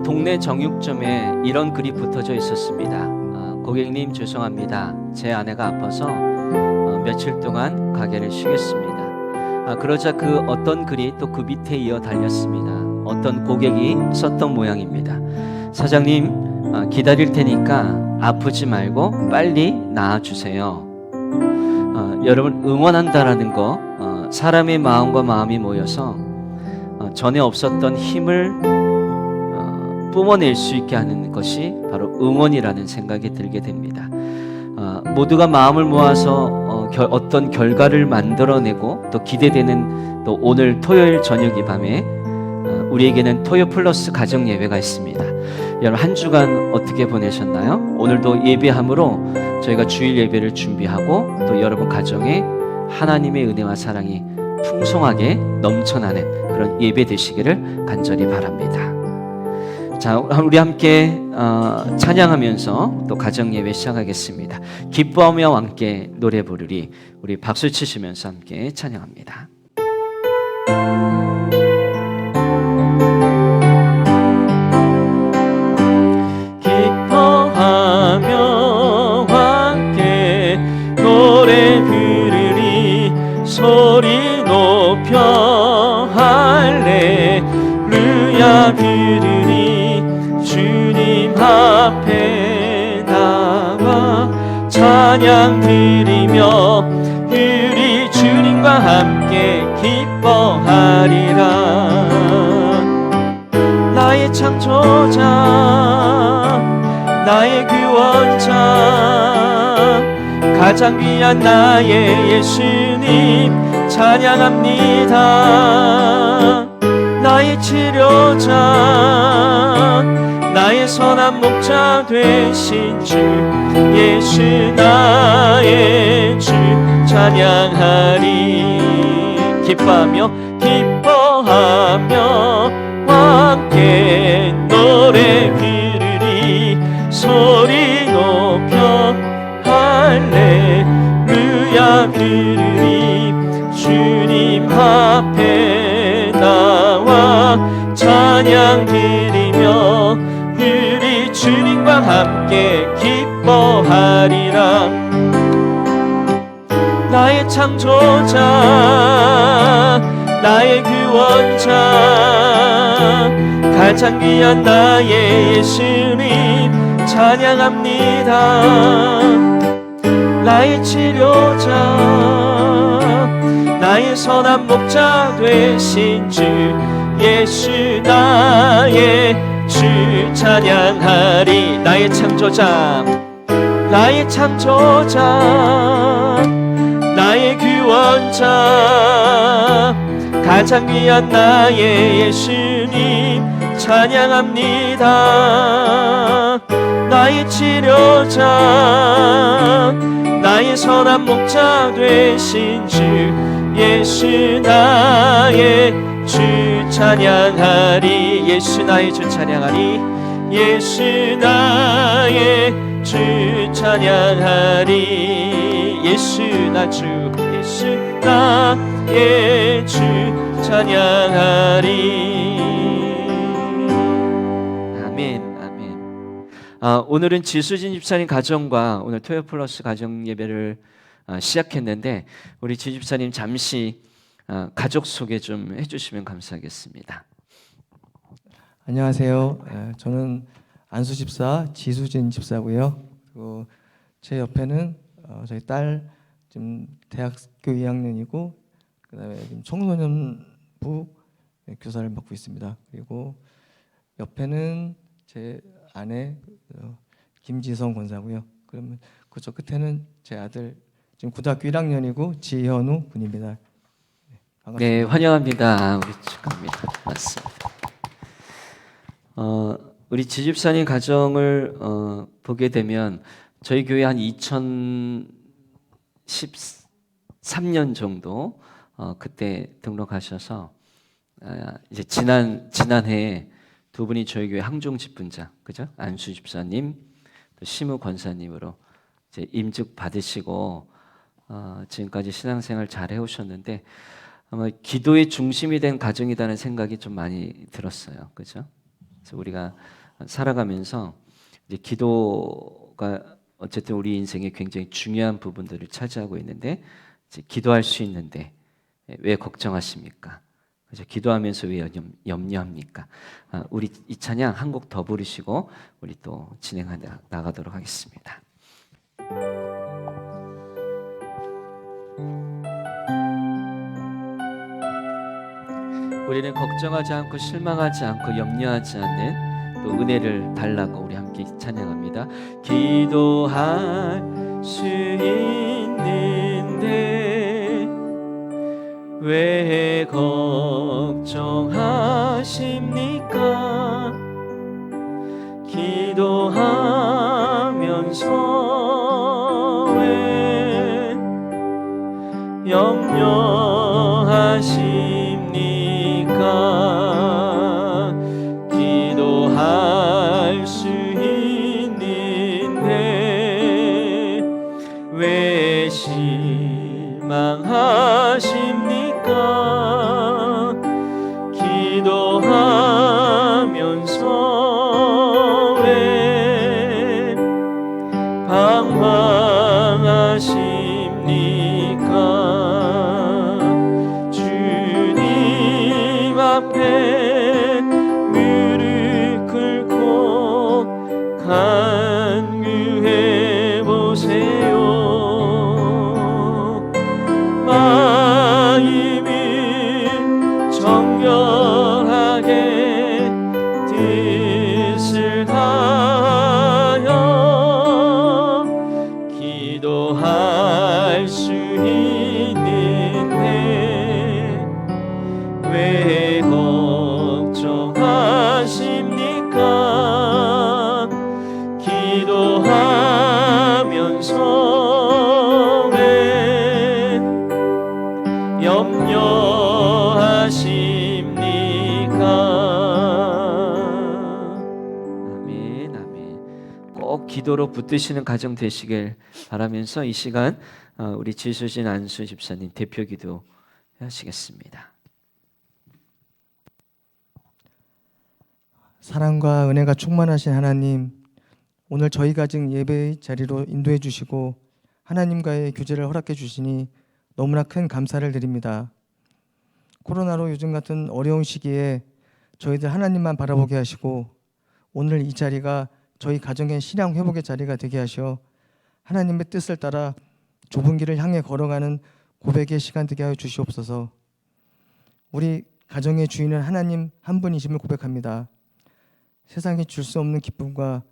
동네 정육점에 이런 글이 붙어져 있었습니다. 고객님 죄송합니다. 제 아내가 아파서 며칠 동안 가게를 쉬겠습니다. 그러자 그 어떤 글이 또 그 밑에 이어 달렸습니다. 어떤 고객이 썼던 모양입니다. 사장님, 기다릴 테니까 아프지 말고 빨리 나아주세요. 여러분, 응원한다라는 거, 사람의 마음과 마음이 모여서 전에 없었던 힘을 뿜어낼 수 있게 하는 것이 바로 응원이라는 생각이 들게 됩니다. 모두가 마음을 모아서 어떤 결과를 만들어내고 또 기대되는 또 오늘 토요일 저녁 이 밤에 우리에게는 토요 플러스 가정 예배가 있습니다. 여러분, 한 주간 어떻게 보내셨나요? 오늘도 예배함으로 저희가 주일 예배를 준비하고 또 여러분 가정에 하나님의 은혜와 사랑이 풍성하게 넘쳐나는 그런 예배 되시기를 간절히 바랍니다. 자, 우리 함께 찬양하면서 또 가정 예배 시작하겠습니다. 기뻐하며 함께 노래 부르리. 우리 박수 치시면서 함께 찬양합니다. 기뻐하며 함께 노래 부르리. 소리 높여 할렐루야 부르리. 주님 앞에 나와 찬양 드리며 우리 주님과 함께 기뻐하리라. 나의 창조자, 나의 구원자, 가장 귀한 나의 예수님 찬양합니다. 나의 치료자, 나의 선한 목자 되신 주 예수 나의 주 찬양하리. 기뻐하며 함께 노래 부르리. 소리 높여 할렐루야 부르리. 주님 앞에 나와 찬양 드리며 우리 주님과 함께 기뻐하리라. 나의 창조자, 나의 구원자, 가장 귀한 나의 예수님 찬양합니다. 나의 치료자, 나의 선한 목자 되신 주 예수 나의 주 찬양하리. 나의 창조자, 나의 창조자, 나의 구원자, 가장 귀한 나의 예수님 찬양합니다. 나의 치료자, 나의 선한 목자 되신 주 예수 나의 주 찬양하리. 예수 나의 주 찬양하리. 예수 나의 주 찬양하리. 예수 나 주, 예수 나의 주 찬양하리. 아멘, 아멘. 오늘은 지수진 집사님 가정과 오늘 토요 플러스 가정 예배를 시작했는데 우리 지 집사님 잠시 가족 소개 좀 해주시면 감사하겠습니다. 안녕하세요. 저는 안수 집사 지수진 집사고요. 그리고 제 옆에는 저희 딸 지금 대학교 2학년이고 그다음에 지금 청소년부 교사를 맡고 있습니다. 그리고 옆에는 제 아내 김지성 권사고요. 그러면 그쪽 끝에는 제 아들 지금 고등학교 1학년이고 지현우 군입니다. 반갑습니다. 네, 환영합니다. 우리 축하합니다. 맞습니다. 우리 지집사님 가정을 보게 되면 저희 교회 한 2013년 정도 그때 등록하셔서 이제 지난해에 두 분이 저희 교회 항종 집분자, 그죠? 안수 집사님, 또 심우 권사님으로 이제 임직 받으시고 지금까지 신앙생활 잘 해오셨는데 아마 기도의 중심이 된 가정이라는 생각이 좀 많이 들었어요, 그죠? 그래서 우리가 살아가면서 이제 기도가 어쨌든 우리 인생에 굉장히 중요한 부분들을 차지하고 있는데 이제 기도할 수 있는데 왜 걱정하십니까? 그래서 기도하면서 왜 염려합니까? 우리 이 찬양 한 곡 더 부르시고 우리 또 진행해 나가도록 하겠습니다. 우리는 걱정하지 않고 실망하지 않고 염려하지 않는 또 은혜를 달라고 우리 함께 찬양합니다. 기도할 수 있는데 왜 걱정하십니까? 기도하면서 왜 염려하십니까? 기도할 수 있는데 왜 실망하십니까? 기도하면서 왜 방황하십니까? 주님 앞에 무릎 꿇고 간구해 보세요. 마음이 정결하게 뜻을 다하여 기도할 수 있는데 왜 걱정하십니까? 기도하면서 왜 염려하십니까? 아멘, 아멘. 꼭 기도로 붙드시는 가정 되시길 바라면서 이 시간 우리 지수진 안수 집사님 대표 기도 하시겠습니다. 사랑과 은혜가 충만하신 하나님, 오늘 저희 가정 예배의 자리로 인도해 주시고 하나님과의 교제를 허락해 주시니 너무나 큰 감사를 드립니다. 코로나로 요즘 같은 어려운 시기에 저희들 하나님만 바라보게 하시고 오늘 이 자리가 저희 가정의 신앙 회복의 자리가 되게 하셔 하나님의 뜻을 따라 좁은 길을 향해 걸어가는 고백의 시간 되게 하여 주시옵소서. 우리 가정의 주인은 하나님 한 분이심을 고백합니다. 세상이 줄 수 없는 기쁨과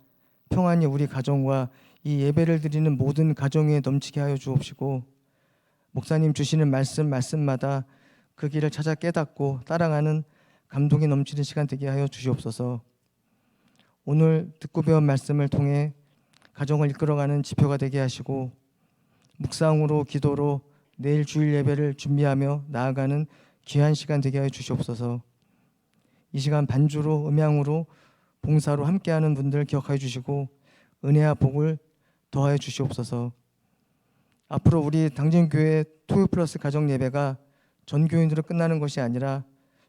평안이 우리 가정과 이 예배를 드리는 모든 가정에 넘치게 하여 주옵시고 목사님 주시는 말씀마다 그 길을 찾아 깨닫고 따라가는 감동이 넘치는 시간 되게 하여 주시옵소서. 오늘 듣고 배운 말씀을 통해 가정을 이끌어가는 지표가 되게 하시고 묵상으로 기도로 내일 주일 예배를 준비하며 나아가는 귀한 시간 되게 하여 주시옵소서. 이 시간 반주로 음향으로 봉사로 함께하는 분들 기억하여 주시고 은혜와 복을 더하여 주시옵소서. 앞으로 우리 당진교회 토요 플러스 가정 예배가 전 교인으로 끝나는 것이 아니라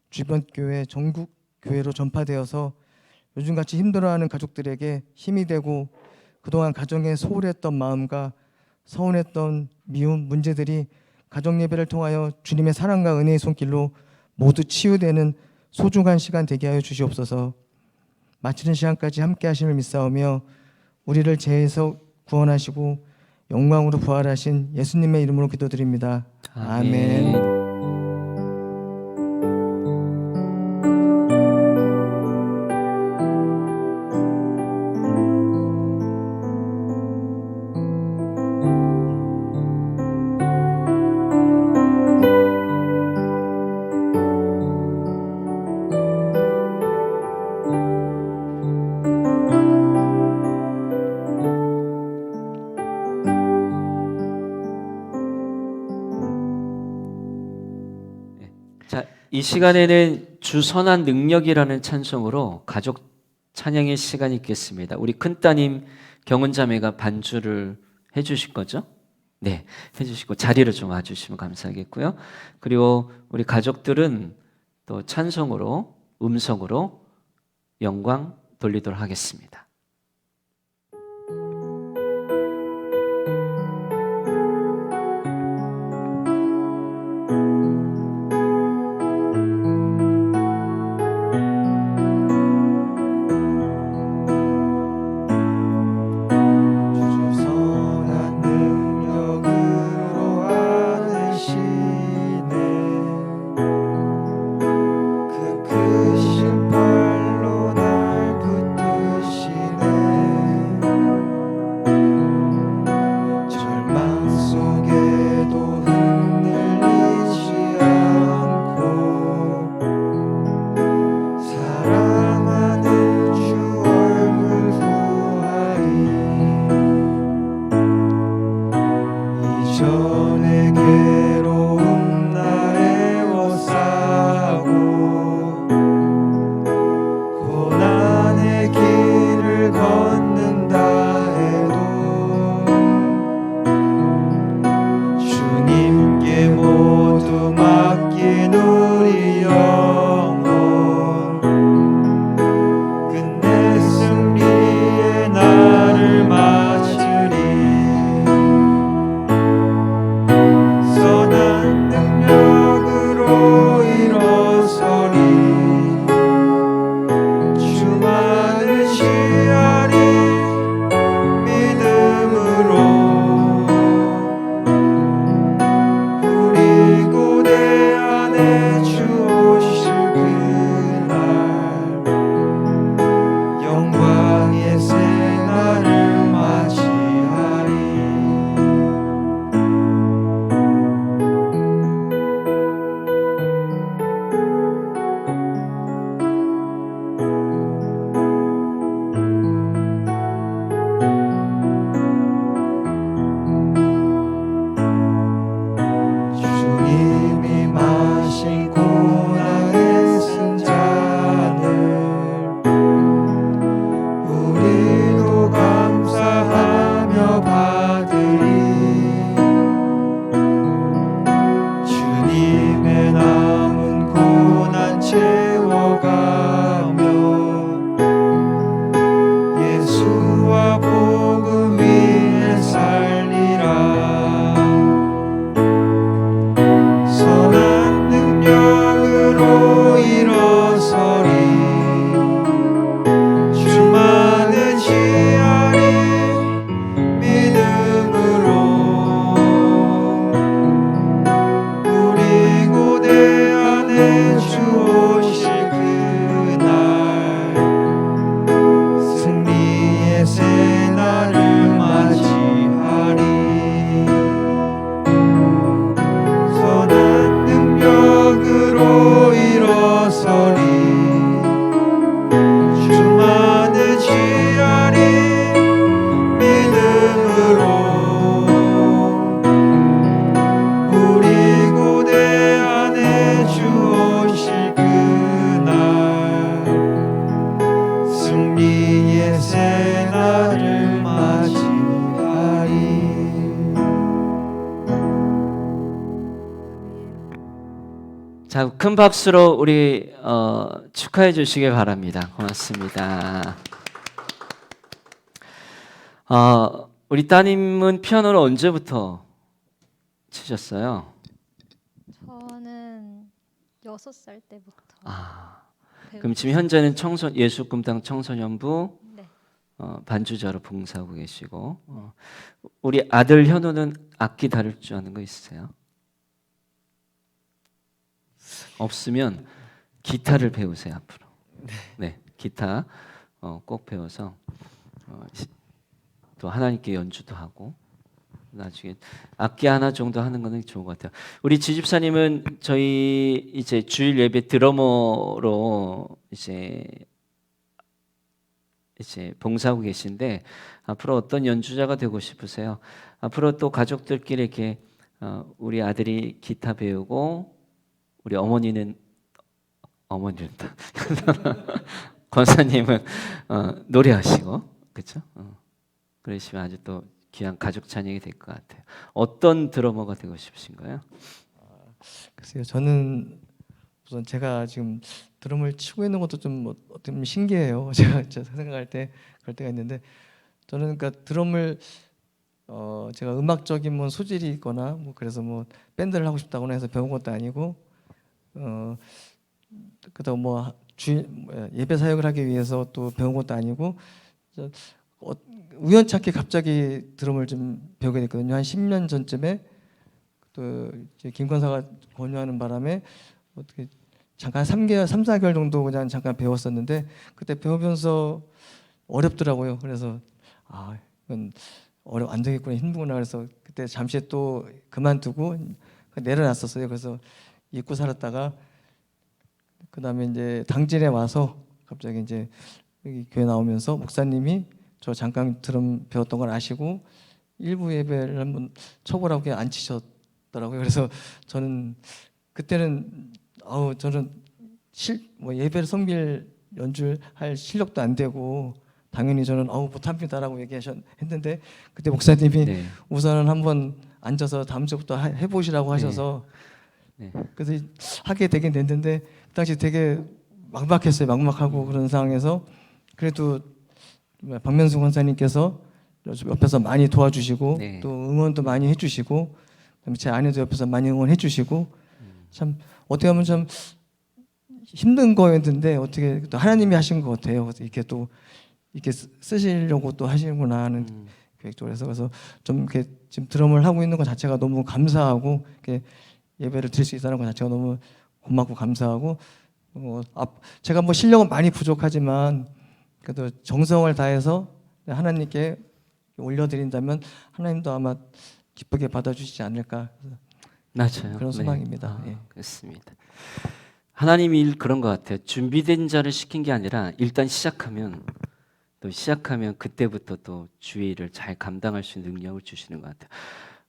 주변 교회, 전국 교회로 전파되어서 요즘같이 힘들어하는 가족들에게 힘이 되고 그동안 가정에 소홀했던 마음과 서운했던 미움, 문제들이 가정 예배를 통하여 주님의 사랑과 은혜의 손길로 모두 치유되는 소중한 시간 되게 하여 주시옵소서. 마치는 시간까지 함께 하심을 믿사오며 우리를 죄에서 구원하시고 영광으로 부활하신 예수님의 이름으로 기도드립니다. 아멘. 자, 이 시간에는 주 선한 능력이라는 찬송으로 가족 찬양의 시간이 있겠습니다. 우리 큰따님 경은자매가 반주를 해주실 거죠? 네, 해주시고 자리를 좀 와주시면 감사하겠고요. 그리고 우리 가족들은 또 찬송으로 음성으로 영광 돌리도록 하겠습니다. 주의 선한 능력으로 안으시네 그 크신 팔로 날 붙드시네 절망 속에도 흔들리지 않고 사랑하는 주 얼굴 보아리 이전의 괴로움 나 애워싸고 고난의 길을 걷는다 해도 주님께 모두 맡긴 우리 영혼 끝내 승리의 날을 맞으리 선한 능력으로 일어서리 주만을 시하리 믿음으로 우리 고대 안에 주 오실 그날 영광의 새 날을 맞이하리 주님이 마신 고난의 쓴 잔을 우리도 감사하며 받으리 주님의 남은 고난 채워가며 예수와 복음 위에 살리라 선한 능력으로 일어서리 주만을 지하리 믿음으로 우리 고대 안에 주 오실 그날 승리의 새 날을 맞이하리 선한 능력으로 일어서리 주만을 지하리 믿음으로 우리 고대 안에 주 오실 그날 승리의 새 날을 맞이하리 자, 큰 박수로 우리 축하해 주시길 바랍니다. 고맙습니다. 우리 따님은 피아노를 언제부터 치셨어요? 저는 6살 때부터 그럼 지금 현재는 예수꿈땅 청소년부 네. 반주자로 봉사하고 계시고 우리 아들 현우는 악기 다룰 줄 아는 거 있으세요? 없으면 기타를 배우세요 앞으로. 네, 기타 꼭 배워서 또 하나님께 연주도 하고 나중에 악기 하나 정도 하는 거는 좋은 것 같아요. 우리 지집사님은 저희 이제 주일 예배 드러머로 이제 봉사하고 계신데 앞으로 어떤 연주자가 되고 싶으세요? 앞으로 또 가족들끼리 이렇게 우리 아들이 기타 배우고 우리 어머니는 권사님은 노래하시고 그렇죠? 그러시면 아주 또 귀한 가족 찬양이 될 것 같아요. 어떤 드러머가 되고 싶으신가요? 글쎄요, 저는 우선 제가 지금 드럼을 치고 있는 것도 좀 어떻게 보면 신기해요. 제가 생각할 때 그럴 때가 있는데 저는 그러니까 드럼을 제가 음악적인 뭐 소질이 있거나 뭐 그래서 뭐 밴드를 하고 싶다거나 해서 배운 것도 아니고 그다음 뭐 예배 사역을 하기 위해서 또 배운 것도 아니고 저, 우연찮게 갑자기 드럼을 좀 배우게 됐거든요. 한 10년 전쯤에 또 이제 김 권사가 권유하는 바람에 어떻게 잠깐 3개월, 3, 4개월 정도 그냥 잠깐 배웠었는데 그때 배우면서 어렵더라고요. 그래서 이건 안 되겠구나, 힘들구나. 그래서 그때 잠시 또 그만두고 내려놨었어요. 그래서 잊고 살았다가 그다음에 이제 당진에 와서 갑자기 이제 여기 교회 나오면서 목사님이 저 잠깐 드럼 배웠던 걸 아시고 일부 예배를 한번 쳐보라고 그냥 앉히셨더라고요. 그래서 저는 그때는 저는 뭐 예배를 섬길 연주를 할 실력도 안 되고 당연히 저는 못합니다라고 얘기했는데 그때 목사님이 네. 우선은 한번 앉아서 다음 주부터 해보시라고 하셔서 네. 그래서 하게 되긴 됐는데 그 당시 되게 막막했어요. 막막하고 그런 상황에서 그래도 박면수 권사님께서 옆에서 많이 도와주시고 네. 또 응원도 많이 해주시고 그다음에 제 아내도 옆에서 많이 응원해주시고 참 어떻게 보면 좀 힘든 거였는데 어떻게 또 하나님이 하신 것 같아요. 그래서 이렇게 또 이렇게 쓰시려고 또 하시는구나 하는 계획적으로 해서 그래서 좀 이렇게 지금 드럼을 하고 있는 것 자체가 너무 감사하고 이렇게 예배를 드릴 수 있다는 것 자체가 너무 고맙고 감사하고 제가 뭐 실력은 많이 부족하지만 그래도 정성을 다해서 하나님께 올려드린다면 하나님도 아마 기쁘게 받아주시지 않을까 맞아요. 그런 소망입니다. 네. 예. 그렇습니다. 하나님 일 그런 것 같아요. 준비된 자를 시킨 게 아니라 일단 시작하면 그때부터 또 주의 일을 잘 감당할 수 있는 능력을 주시는 것 같아요.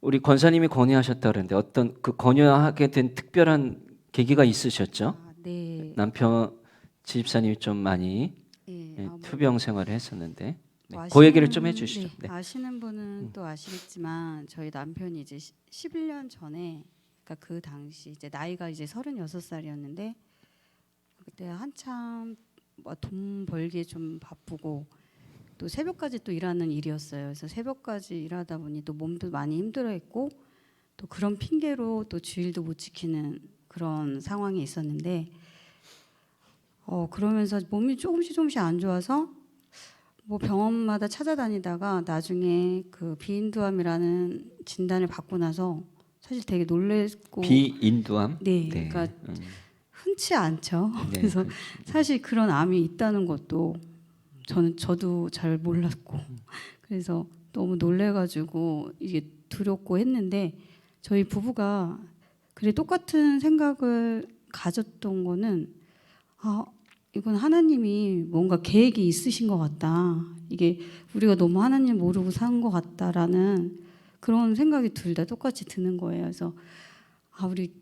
우리 권사님이 권유하셨다 그러는데 어떤 그 권유하게 된 특별한 계기가 있으셨죠? 네. 남편 지집사님이 좀 많이 예, 투병 생활을 했었는데 뭐 그 얘기를 좀 해주시죠. 네, 네. 아시는 분은 또 아시겠지만 저희 남편이 이제 11년 전에 그러니까 그 당시 이제 나이가 이제 36살이었는데 그때 한참 뭐 돈 벌기에 좀 바쁘고 또 새벽까지 또 일하는 일이었어요. 그래서 새벽까지 일하다 보니 또 몸도 많이 힘들어했고 또 그런 핑계로 또 주일도 못 지키는 그런 상황이 있었는데 그러면서 몸이 조금씩 안 좋아서 뭐 병원마다 찾아다니다가 나중에 그 비인두암이라는 진단을 받고 나서 사실 되게 놀랬고 비인두암. 네, 그러니까 흔치 않죠. 네, 그래서 사실 그런 암이 있다는 것도 저도 잘 몰랐고 그래서 너무 놀래가지고 이게 두렵고 했는데 저희 부부가 그래 똑같은 생각을 가졌던 거는 이건 하나님이 뭔가 계획이 있으신 것 같다. 이게 우리가 너무 하나님 모르고 산 것 같다라는 그런 생각이 둘 다 똑같이 드는 거예요. 그래서 우리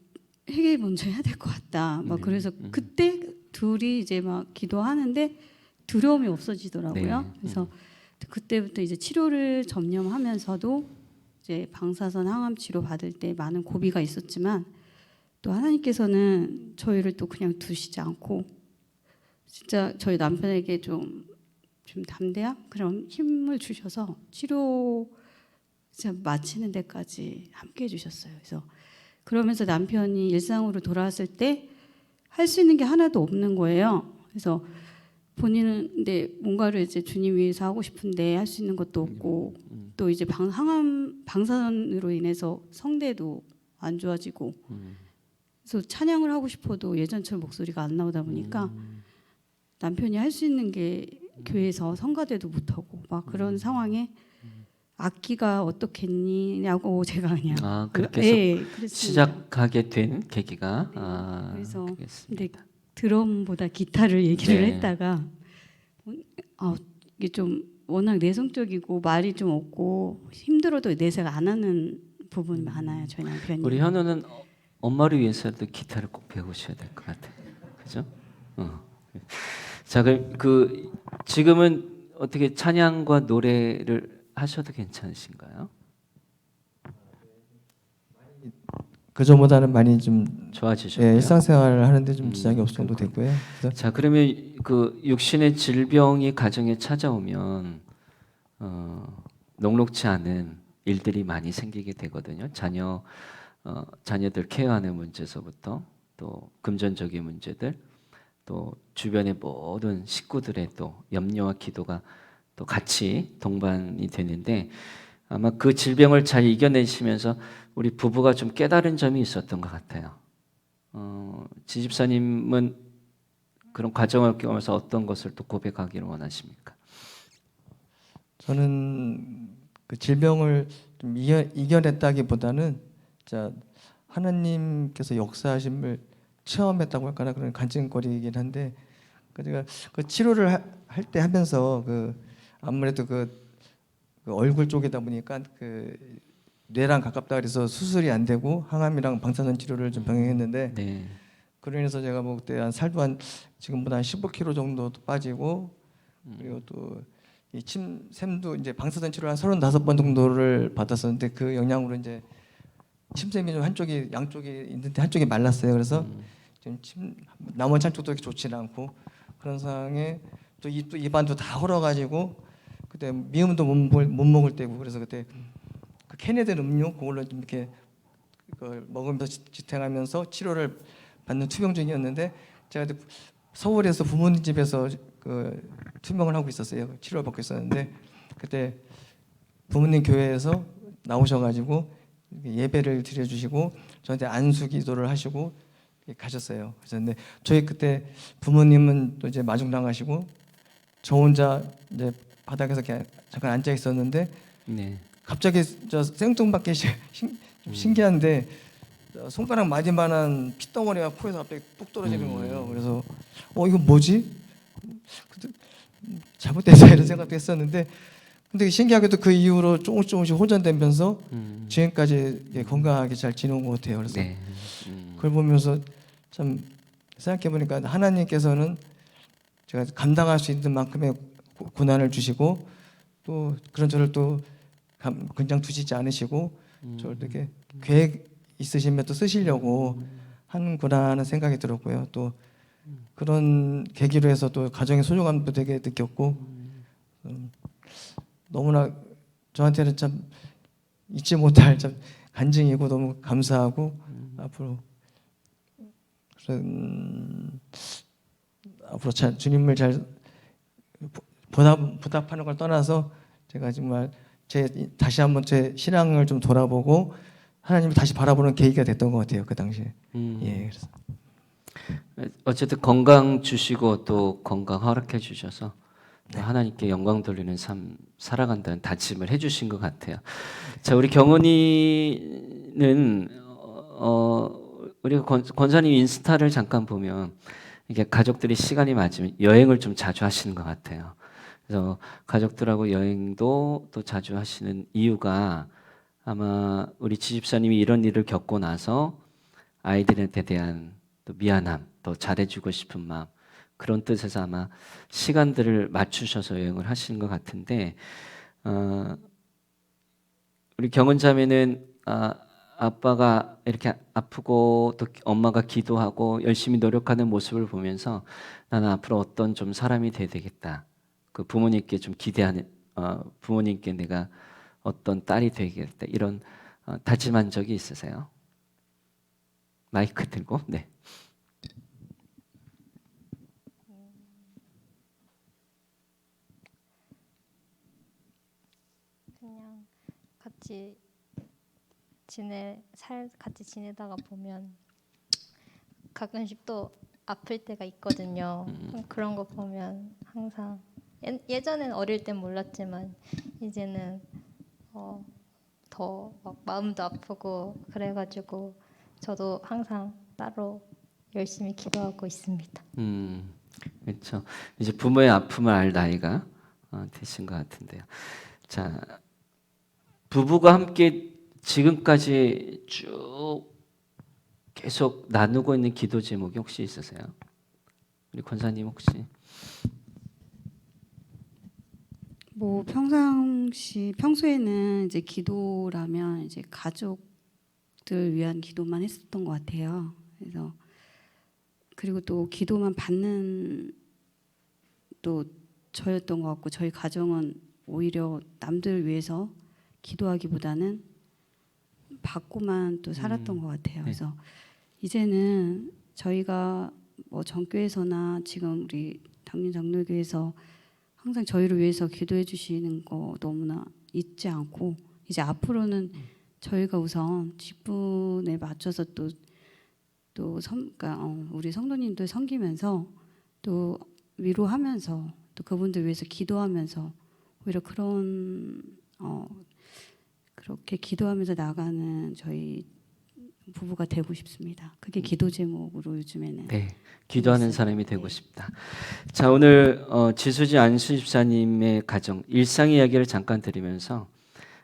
회개 먼저 해야 될 것 같다. 막 그래서 그때 둘이 이제 막 기도하는데 두려움이 없어지더라고요. 네. 그래서 그때부터 이제 치료를 전념하면서도 이제 방사선 항암 치료 받을 때 많은 고비가 있었지만 또 하나님께서는 저희를 또 그냥 두시지 않고 진짜 저희 남편에게 좀 담대한 그런 힘을 주셔서 치료 진짜 마치는 데까지 함께 해주셨어요. 그래서 그러면서 남편이 일상으로 돌아왔을 때 할 수 있는 게 하나도 없는 거예요. 그래서 본인은 근데 뭔가를 이제 주님 위해서 하고 싶은데 할 수 있는 것도 없고 또 이제 방사선으로 인해서 성대도 안 좋아지고 그래서 찬양을 하고 싶어도 예전처럼 목소리가 안 나오다 보니까 남편이 할 수 있는 게 교회에서 성가대도 못하고 막 그런 상황에 악기가 어떻겠냐고 제가 그냥 그렇게 해서 네, 그랬습니다. 시작하게 된 계기가 네, 그래서 그렇겠습니다. 드럼보다 기타를 얘기를 네. 했다가 이게 좀 워낙 내성적이고 말이 좀 없고 힘들어도 내색 안 하는 부분이 많아요. 저희 남편이. 우리 현우는 엄마를 위해서도 기타를 꼭 배우셔야 될 것 같아요. 그죠? 자, 그 지금은 어떻게 찬양과 노래를 하셔도 괜찮으신가요? 그전보다는 많이 좀 좋아지셨고요. 일상생활을 하는데 좀 지장이 음, 없을 정도 됐고요. 그래서 자, 그러면 그 육신의 질병이 가정에 찾아오면 녹록지 않은 일들이 많이 생기게 되거든요. 자녀들 케어하는 문제서부터 또 금전적인 문제들, 또 주변의 모든 식구들의 또 염려와 기도가 또 같이 동반이 되는데, 아마 그 질병을 잘 이겨내시면서 우리 부부가 좀 깨달은 점이 있었던 것 같아요. 지집사님은 그런 과정을 겪으면서 어떤 것을 또 고백하기를 원하십니까? 저는 그 질병을 좀 이겨냈다기보다는 자 하나님께서 역사하심을 체험했다고 할까나 그런 간증거리이긴 한데 제가 그 치료를 할 때 하면서 그 아무래도 그 얼굴 쪽이다 보니까 그 뇌랑 가깝다 그래서 수술이 안 되고 항암이랑 방사선 치료를 좀 병행했는데 네. 그로 인해서 제가 뭐 그때 한 살도 한 지금보다 한 15kg 정도 빠지고 그리고 또 이 침샘도 이제 방사선 치료 한 35번 정도를 받았었는데 그 영향으로 이제 침샘이 좀 한쪽이 양쪽이 있는데 한쪽이 말랐어요. 그래서 지금 나머지 한쪽도 이렇게 좋지는 않고 그런 상황에 또 입안도 다 얼어가지고 그때 미음도 못 먹을 때고 그래서 그때 그 캐네든 음료 그걸로 좀 이렇게 그걸 먹으면서 지탱하면서 치료를 받는 투병 중이었는데 제가 그때 서울에서 부모님 집에서 그 투병을 하고 있었어요. 치료를 받고 있었는데 그때 부모님 교회에서 나오셔가지고 예배를 드려주시고 저한테 안수 기도를 하시고 가셨어요. 그래서 근데 저희 그때 부모님은 또 이제 마중 나가시고 저 혼자 이제 바닥에서 이렇게 잠깐 앉아 있었는데 네. 갑자기 저 생뚱맞게 좀 신기한데 손가락 마디만한 핏덩어리가 코에서 갑자기 뚝 떨어지는 거예요. 그래서 이거 뭐지? 그때 잘못됐다 이런 생각도 했었는데 근데 신기하게도 그 이후로 조금씩 호전되면서 지금까지 건강하게 잘 지내온 것 같아요. 그래서 네. 그걸 보면서 참 생각해 보니까 하나님께서는 제가 감당할 수 있는 만큼의 고난을 주시고 또 그런 저를 또 그냥 두시지 않으시고 저를 되게 계획 있으시면 또 쓰시려고 하는구나 하는 생각이 들었고요. 또 그런 계기로 해서 또 가정의 소중함도 되게 느꼈고 너무나 저한테는 참 잊지 못할 참 간증이고 너무 감사하고 앞으로 앞으로 주님을 잘 보답하는 걸 떠나서 제가 정말 다시 한번 제 신앙을 좀 돌아보고 하나님을 다시 바라보는 계기가 됐던 것 같아요. 그 당시에. 예, 그래서. 어쨌든 건강 주시고 또 건강 허락해 주셔서 또 하나님께 영광 돌리는 삶 살아간다는 다짐을 해주신 것 같아요. 자, 우리 경은이는 우리가 권사님 인스타를 잠깐 보면 이게 가족들이 시간이 맞으면 여행을 좀 자주 하시는 것 같아요. 그래서 가족들하고 여행도 또 자주 하시는 이유가 아마 우리 지집사님이 이런 일을 겪고 나서 아이들한테 대한 또 미안함, 또 잘해주고 싶은 마음 그런 뜻에서 아마 시간들을 맞추셔서 여행을 하시는 것 같은데 우리 경은자매는 아빠가 이렇게 아프고 또 엄마가 기도하고 열심히 노력하는 모습을 보면서 나는 앞으로 어떤 좀 사람이 돼야 되겠다. 그 부모님께 좀 기대하는 부모님께 내가 어떤 딸이 되겠다 이런 다짐한 적이 있으세요? 마이크 들고 네. 그냥 같이 같이 지내다가 보면 가끔씩 또 아플 때가 있거든요. 그런 거 보면 항상 예전엔 어릴 땐 몰랐지만 이제는 더 막 마음도 아프고 그래가지고 저도 항상 따로 열심히 기도하고 있습니다. 그렇죠. 이제 부모의 아픔을 알 나이가 되신 것 같은데요. 자, 부부가 함께 지금까지 쭉 계속 나누고 있는 기도 제목이 혹시 있으세요? 우리 권사님 혹시? 뭐 평소에는 이제 기도라면 이제 가족들 가족들 위한 기도만 했었던 것 같아요. 그래서 그리고 또 기도만 받는 또 저였던 것 같고 저희 가정은 오히려 남들 위해서 기도하기보다는 받고만 또 살았던 것 같아요. 그래서 이제는 저희가 뭐 전교에서나 지금 우리 당진 장로교에서 항상 저희를 위해서 기도해 주시는 거 너무나 잊지 않고 이제 앞으로는 저희가 우선 직분에 맞춰서 그러니까 우리 성도님들 섬기면서 또 위로하면서 또 그분들 위해서 기도하면서 오히려 그렇게 기도하면서 나가는 저희 부부가 되고 싶습니다. 그게 기도 제목으로 요즘에는 네, 기도하는 있어요. 사람이 되고 네. 싶다. 자, 오늘 지수지 안수 집사님의 가정 일상 이야기를 잠깐 드리면서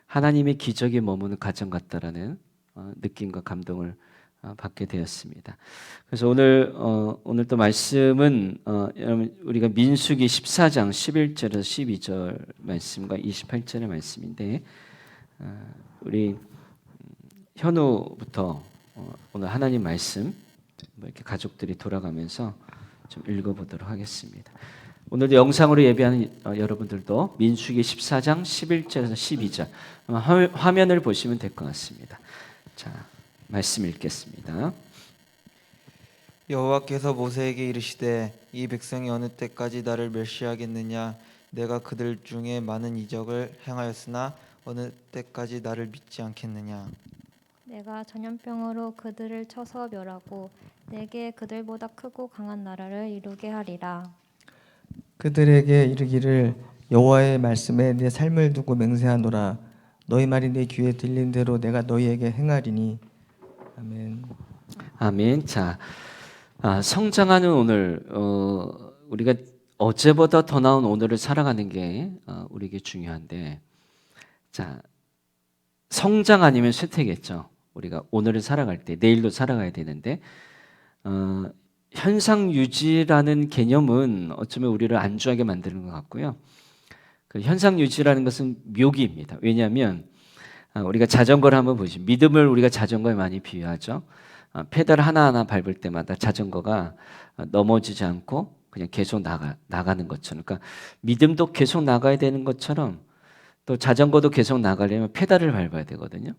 하나님의 기적이 머무는 가정 같다라는 느낌과 감동을 받게 되었습니다. 그래서 오늘 또 말씀은 여러분 우리가 민수기 14장 11절에서 12절 말씀과 28절의 말씀인데 우리 현우부터 오늘 하나님 말씀 이렇게 가족들이 돌아가면서 좀 읽어보도록 하겠습니다. 오늘도 영상으로 예배하는 여러분들도 민수기 14장 11절에서 12절 화면을 보시면 될 것 같습니다. 자, 말씀 읽겠습니다. 여호와께서 모세에게 이르시되 이 백성이 어느 때까지 나를 멸시하겠느냐 내가 그들 중에 많은 이적을 행하였으나 어느 때까지 나를 믿지 않겠느냐. 내가 전염병으로 그들을 쳐서 멸하고 내게 그들보다 크고 강한 나라를 이루게 하리라. 그들에게 이르기를 여호와의 말씀에 내 삶을 두고 맹세하노라. 너희 말이 내 귀에 들린 대로 내가 너희에게 행하리니. 아멘. 아멘. 자, 성장하는 오늘 우리가 어제보다 더 나은 오늘을 살아가는 게 우리에게 중요한데, 자, 성장 아니면 쇠퇴겠죠. 우리가 오늘을 살아갈 때 내일도 살아가야 되는데 현상 유지라는 개념은 어쩌면 우리를 안주하게 만드는 것 같고요. 그 현상 유지라는 것은 묘기입니다. 왜냐하면 우리가 자전거를 한번 보시죠. 믿음을 우리가 자전거에 많이 비유하죠. 페달 하나하나 밟을 때마다 자전거가 넘어지지 않고 그냥 계속 나가는 것처럼, 그러니까 믿음도 계속 나가야 되는 것처럼 또 자전거도 계속 나가려면 페달을 밟아야 되거든요.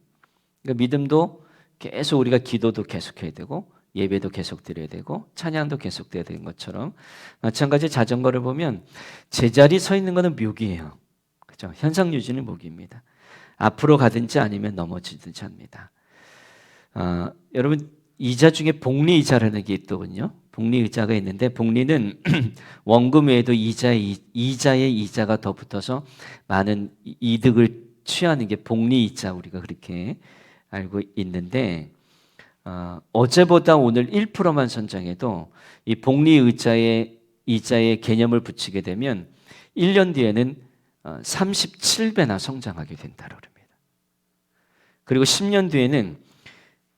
그러니까 믿음도 계속 우리가 기도도 계속해야 되고 예배도 계속 드려야 되고 찬양도 계속 돼야 되는 것처럼 마찬가지 자전거를 보면 제자리 서 있는 것은 묘기예요. 그렇죠? 현상 유지는 묘기입니다. 앞으로 가든지 아니면 넘어지든지 합니다. 여러분 이자 중에 복리이자라는 게 있더군요. 복리이자가 있는데 복리는 원금 외에도 이자의 이자가 더 붙어서 많은 이득을 취하는 게 복리이자 우리가 그렇게 알고 있는데 어제보다 오늘 1%만 선정해도 이 복리이자의 개념을 붙이게 되면 1년 뒤에는 37배나 성장하게 된다고 합니다. 그리고 10년 뒤에는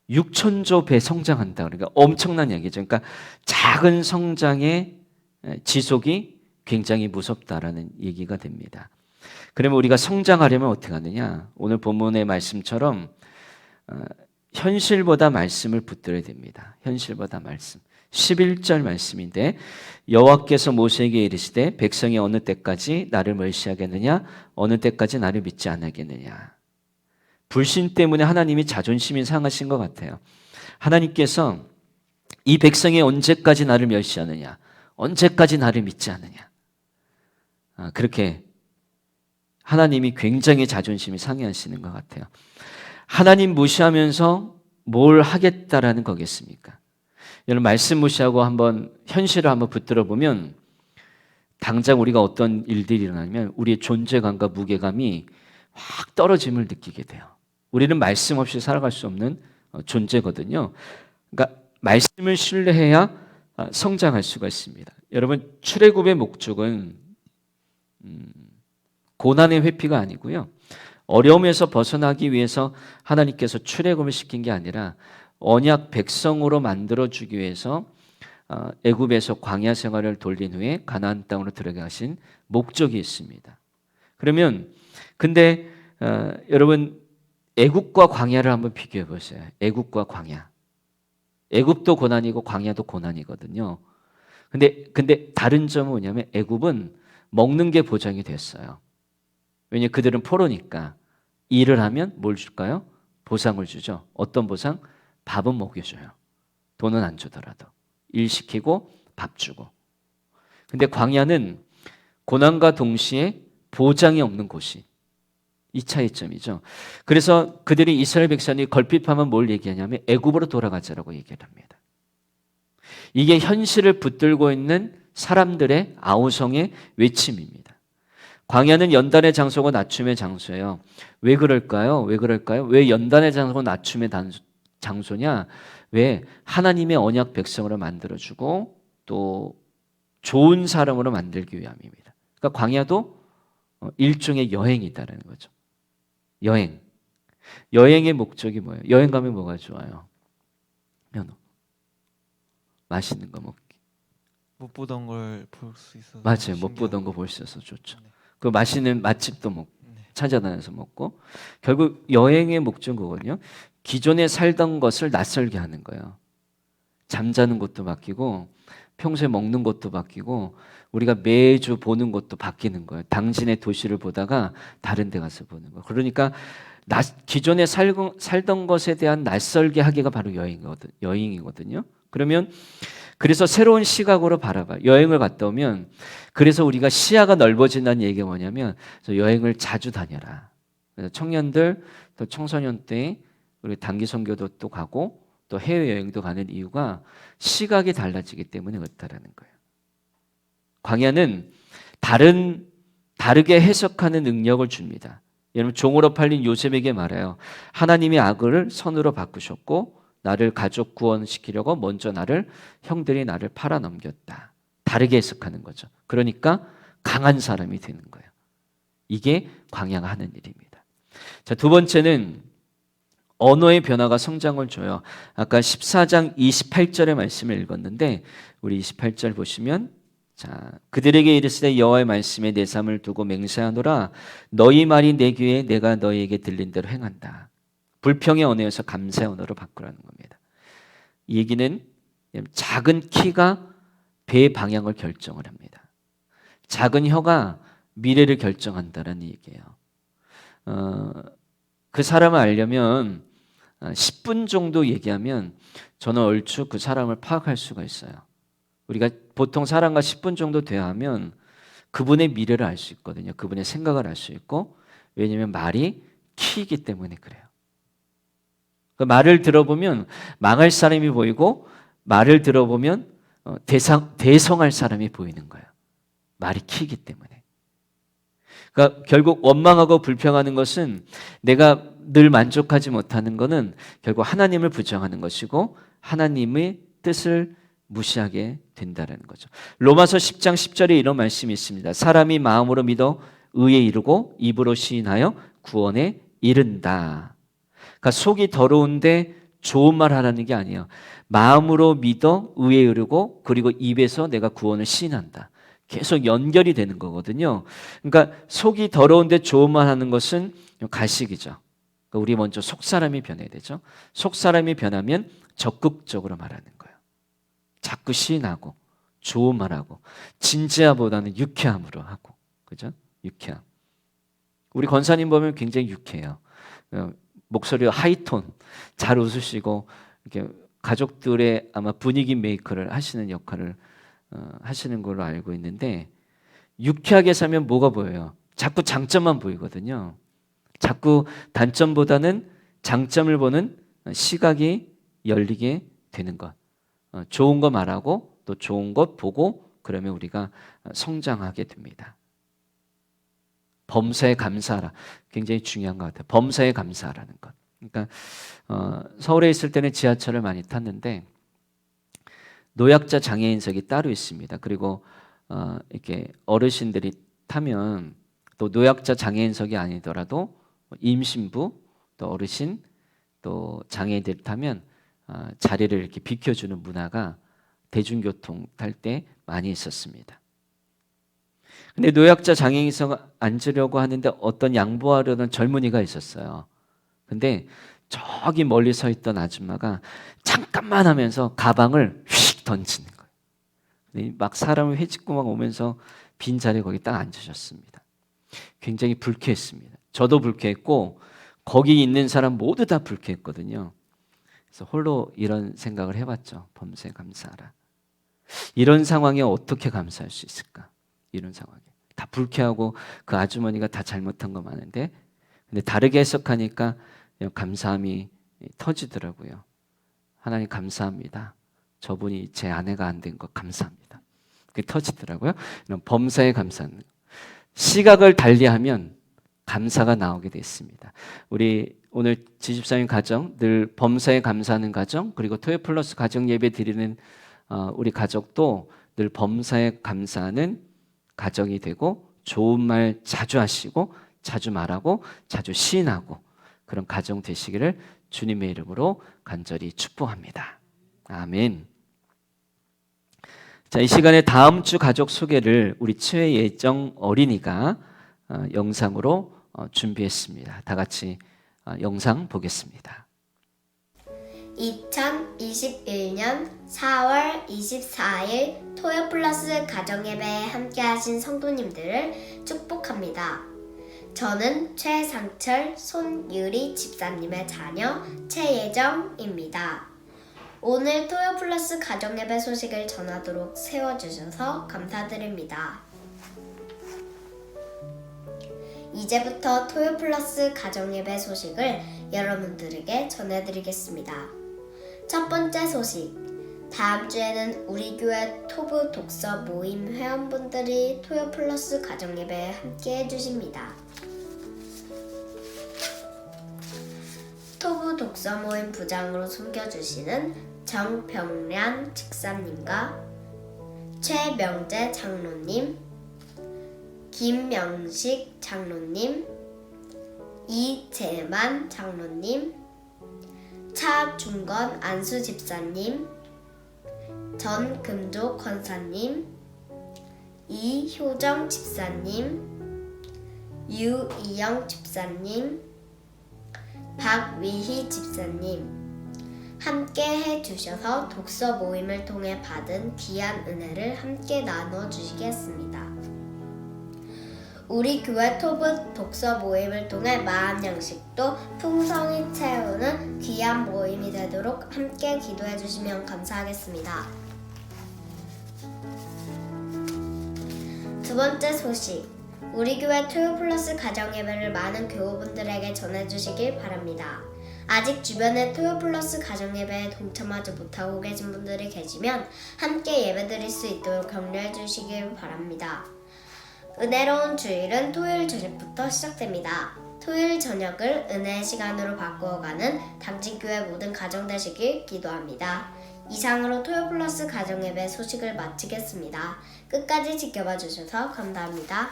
6천조 배 성장한다. 그러니까 엄청난 얘기죠. 그러니까 작은 성장의 지속이 굉장히 무섭다라는 얘기가 됩니다. 그러면 우리가 성장하려면 어떻게 하느냐? 오늘 본문의 말씀처럼 현실보다 말씀을 붙들어야 됩니다. 현실보다 말씀. 11절 말씀인데 여호와께서 모세에게 이르시되 백성이 어느 때까지 나를 멸시하겠느냐? 어느 때까지 나를 믿지 않겠느냐? 불신 때문에 하나님이 자존심이 상하신 것 같아요. 하나님께서 이 백성이 언제까지 나를 멸시하느냐? 언제까지 나를 믿지 않느냐? 그렇게 하나님이 굉장히 자존심이 상해하시는 것 같아요. 하나님 무시하면서 뭘 하겠다라는 거겠습니까? 여러분 말씀 무시하고 한번 현실을 한번 붙들어 보면 당장 우리가 어떤 일들이 일어나면 우리의 존재감과 무게감이 확 떨어짐을 느끼게 돼요. 우리는 말씀 없이 살아갈 수 없는 존재거든요. 그러니까 말씀을 신뢰해야 성장할 수가 있습니다. 여러분 출애굽의 목적은 고난의 회피가 아니고요. 어려움에서 벗어나기 위해서 하나님께서 출애굽을 시킨 게 아니라 언약 백성으로 만들어주기 위해서 애굽에서 광야 생활을 돌린 후에 가나안 땅으로 들어가신 목적이 있습니다. 그러면 근데 여러분 애국과 광야를 한번 비교해 보세요. 애국과 광야. 애국도 고난이고 광야도 고난이거든요. 근데 다른 점은 뭐냐면 애국은 먹는 게 보장이 됐어요. 왜냐하면 그들은 포로니까 일을 하면 뭘 줄까요? 보상을 주죠. 어떤 보상? 밥은 먹여줘요. 돈은 안 주더라도 일 시키고 밥 주고. 근데 광야는 고난과 동시에 보장이 없는 곳이 이 차이점이죠. 그래서 그들이 이스라엘 백성이 걸핏하면 뭘 얘기하냐면 애굽으로 돌아가자라고 얘기를 합니다. 이게 현실을 붙들고 있는 사람들의 아우성의 외침입니다. 광야는 연단의 장소고 낮춤의 장소예요. 왜 그럴까요? 왜 그럴까요? 왜 연단의 장소고 낮춤의 장소냐? 왜 하나님의 언약 백성으로 만들어주고 또 좋은 사람으로 만들기 위함입니다. 그러니까 광야도 일종의 여행이다라는 거죠. 여행. 여행의 목적이 뭐예요? 여행 가면 뭐가 좋아요? 연어. 맛있는 거 먹기. 못 보던 걸 볼 수 있어서 맞아요. 못 보던 신기하고. 거 볼 수 있어서 좋죠. 네. 그 맛있는 맛집도 먹고 네. 찾아다녀서 먹고 결국 여행의 목적은 그거거든요. 기존에 살던 것을 낯설게 하는 거예요. 잠자는 곳도 바뀌고 평소에 먹는 것도 바뀌고 우리가 매주 보는 것도 바뀌는 거예요. 당신의 도시를 보다가 다른 데 가서 보는 거예요. 그러니까 기존에 살던 것에 대한 낯설게 하기가 바로 여행이거든요. 그러면 그래서 새로운 시각으로 바라봐요. 여행을 갔다 오면 그래서 우리가 시야가 넓어진다는 얘기가 뭐냐면 여행을 자주 다녀라. 그래서 청년들 또 청소년 때 우리 단기 선교도 또 가고 또 해외 여행도 가는 이유가 시각이 달라지기 때문에 그렇다라는 거예요. 광야는 다르게 해석하는 능력을 줍니다. 여러분 종으로 팔린 요셉에게 말해요. 하나님이 악을 선으로 바꾸셨고 나를 가족 구원시키려고 먼저 형들이 나를 팔아 넘겼다. 다르게 해석하는 거죠. 그러니까 강한 사람이 되는 거예요. 이게 광야가 하는 일입니다. 자, 두 번째는 언어의 변화가 성장을 줘요. 아까 14장 28절의 말씀을 읽었는데 우리 28절 보시면 자, 그들에게 이르시되 여호와의 말씀에 내 삶을 두고 맹세하노라 너희 말이 내 귀에 내가 너희에게 들린 대로 행한다. 불평의 언어에서 감사의 언어로 바꾸라는 겁니다. 이 얘기는 작은 키가 배의 방향을 결정을 합니다. 작은 혀가 미래를 결정한다는 얘기예요. 그 사람을 알려면 10분 정도 얘기하면 저는 얼추 그 사람을 파악할 수가 있어요. 우리가 보통 사람과 10분 정도 대화하면 그분의 미래를 알 수 있거든요. 그분의 생각을 알 수 있고 왜냐하면 말이 키이기 때문에 그래요. 그 말을 들어보면 망할 사람이 보이고 말을 들어보면 대성할 사람이 보이는 거예요. 말이 키이기 때문에. 그러니까 결국 원망하고 불평하는 것은 내가 늘 만족하지 못하는 것은 결국 하나님을 부정하는 것이고 하나님의 뜻을 무시하게 된다는 거죠. 로마서 10장 10절에 이런 말씀이 있습니다. 사람이 마음으로 믿어 의에 이르고 입으로 시인하여 구원에 이른다. 그러니까 속이 더러운데 좋은 말 하라는 게 아니에요. 마음으로 믿어 의에 이르고 그리고 입에서 내가 구원을 시인한다. 계속 연결이 되는 거거든요. 그러니까 속이 더러운데 좋은 말 하는 것은 가식이죠. 그러니까 우리 먼저 속 사람이 변해야 되죠. 속 사람이 변하면 적극적으로 말하는 거예요. 자꾸 시인하고 좋은 말하고 진지함보다는 유쾌함으로 하고 그죠? 유쾌함. 우리 권사님 보면 굉장히 유쾌해요. 목소리가 하이톤, 잘 웃으시고 이렇게 가족들의 아마 분위기 메이커를 하시는 역할을 하시는 걸로 알고 있는데 유쾌하게 살면 뭐가 보여요? 자꾸 장점만 보이거든요. 자꾸 단점보다는 장점을 보는 시각이 열리게 되는 것. 좋은 거 말하고 또 좋은 것 보고 그러면 우리가 성장하게 됩니다. 범사에 감사하라. 굉장히 중요한 것 같아요. 범사에 감사하라는 것. 그러니까 서울에 있을 때는 지하철을 많이 탔는데 노약자 장애인석이 따로 있습니다. 그리고 이렇게 어르신들이 타면 또 노약자 장애인석이 아니더라도 임신부 또 어르신 또 장애인들 타면 자리를 이렇게 비켜주는 문화가 대중교통 탈 때 많이 있었습니다. 근데 노약자 장애인석 앉으려고 하는데 어떤 양보하려는 젊은이가 있었어요. 근데 저기 멀리 서 있던 아줌마가 잠깐만 하면서 가방을 휙 던지는 거예요. 근데 막 사람을 회집구막 오면서 빈자리에 거기 딱 앉으셨습니다. 굉장히 불쾌했습니다. 저도 불쾌했고 거기 있는 사람 모두 다 불쾌했거든요. 그래서 홀로 이런 생각을 해봤죠. 범사에 감사하라. 이런 상황에 어떻게 감사할 수 있을까? 이런 상황에 다 불쾌하고 그 아주머니가 다 잘못한 거 많은데, 근데 다르게 해석하니까 감사함이 터지더라고요. 하나님 감사합니다. 저분이 제 아내가 안 된 거 감사합니다. 그게 터지더라고요. 이런 범사에 감사하는 시각을 달리하면 감사가 나오게 됐습니다. 우리 오늘 지집사님 가정 늘 범사에 감사하는 가정, 그리고 토요 플러스 가정 예배 드리는 우리 가족도 늘 범사에 감사하는 가정이 되고, 좋은 말 자주 하시고 자주 말하고 자주 시인하고 그런 가정 되시기를 주님의 이름으로 간절히 축복합니다. 아멘. 자, 이 시간에 다음 주 가족 소개를 우리 최예정 어린이가 영상으로 준비했습니다. 다 같이 영상 보겠습니다. 2021년 4월 24일 토요 플러스 가정예배에 함께하신 성도님들을 축복합니다. 저는 최상철, 손유리 집사님의 자녀 최예정입니다. 오늘 토요 플러스 가정예배 소식을 전하도록 세워주셔서 감사드립니다. 이제부터 토요 플러스 가정예배 소식을 여러분들에게 전해드리겠습니다. 첫 번째 소식, 다음 주에는 우리 교회 토부 독서 모임 회원분들이 토요 플러스 가정예배에 함께 해주십니다. 토부 독서 모임 부장으로 섬겨주시는 정병란 집사님과 최명재 장로님, 김명식 장로님, 이재만 장로님, 차중건 안수 집사님, 전금조 권사님, 이효정 집사님, 유이영 집사님, 박위희 집사님 함께 해주셔서 독서 모임을 통해 받은 귀한 은혜를 함께 나눠주시겠습니다. 우리 교회 토부 독서 모임을 통해 마음 양식도 풍성히 채우는 귀한 모임이 되도록 함께 기도해 주시면 감사하겠습니다. 두 번째 소식, 우리 교회 토요 플러스 가정예배를 많은 교우분들에게 전해주시길 바랍니다. 아직 주변에 토요 플러스 가정예배에 동참하지 못하고 계신 분들이 계시면 함께 예배드릴 수 있도록 격려해 주시길 바랍니다. 은혜로운 주일은 토요일 저녁부터 시작됩니다. 토요일 저녁을 은혜의 시간으로 바꾸어가는 당진교회 모든 가정 되시길 기도합니다. 이상으로 토요 플러스 가정예배 소식을 마치겠습니다. 끝까지 지켜봐 주셔서 감사합니다.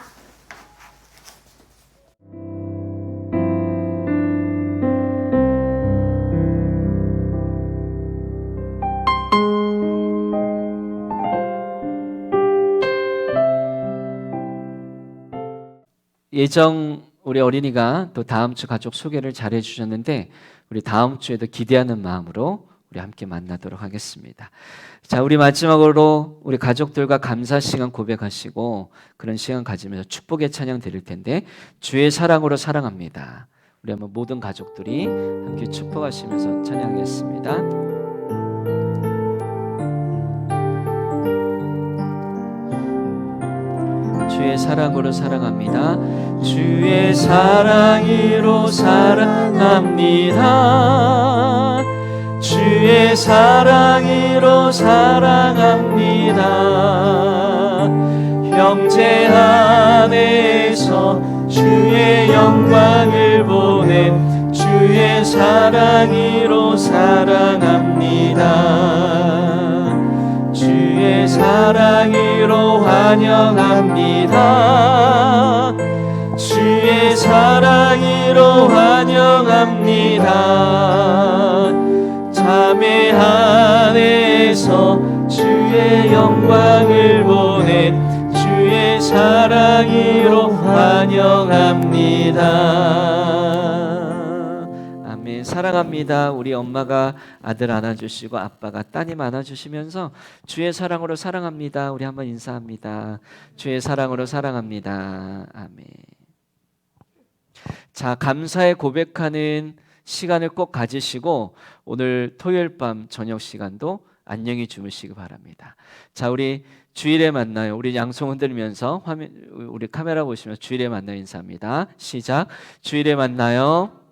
예정 우리 어린이가 또 다음 주 가족 소개를 잘 해주셨는데, 우리 다음 주에도 기대하는 마음으로 우리 함께 만나도록 하겠습니다. 자, 우리 마지막으로 우리 가족들과 감사 시간 고백하시고 그런 시간 가지면서 축복의 찬양 드릴 텐데, 주의 사랑으로 사랑합니다. 우리 한번 모든 가족들이 함께 축복하시면서 찬양하겠습니다. 주의 사랑으로 사랑합니다. 주의 사랑으로 사랑합니다. 주의 사랑으로 사랑합니다. 형제 안에서 주의 영광을 보낸 주의 사랑으로 사랑합니다. 주의 사랑으로 환영합니다. 주의 사랑으로 환영합니다. 자매 안에서 주의 영광을 보낸 주의 사랑으로 환영합니다. 아멘. 사랑합니다. 우리 엄마가 아들 안아주시고 아빠가 따님 안아주시면서 주의 사랑으로 사랑합니다. 우리 한번 인사합니다. 주의 사랑으로 사랑합니다. 아멘. 자, 감사의 고백하는 시간을 꼭 가지시고 오늘 토요일 밤 저녁 시간도 안녕히 주무시기 바랍니다. 자, 우리 주일에 만나요. 우리 양손 흔들면서 화면, 우리 카메라 보시면서 주일에 만나요 인사합니다. 시작. 주일에 만나요.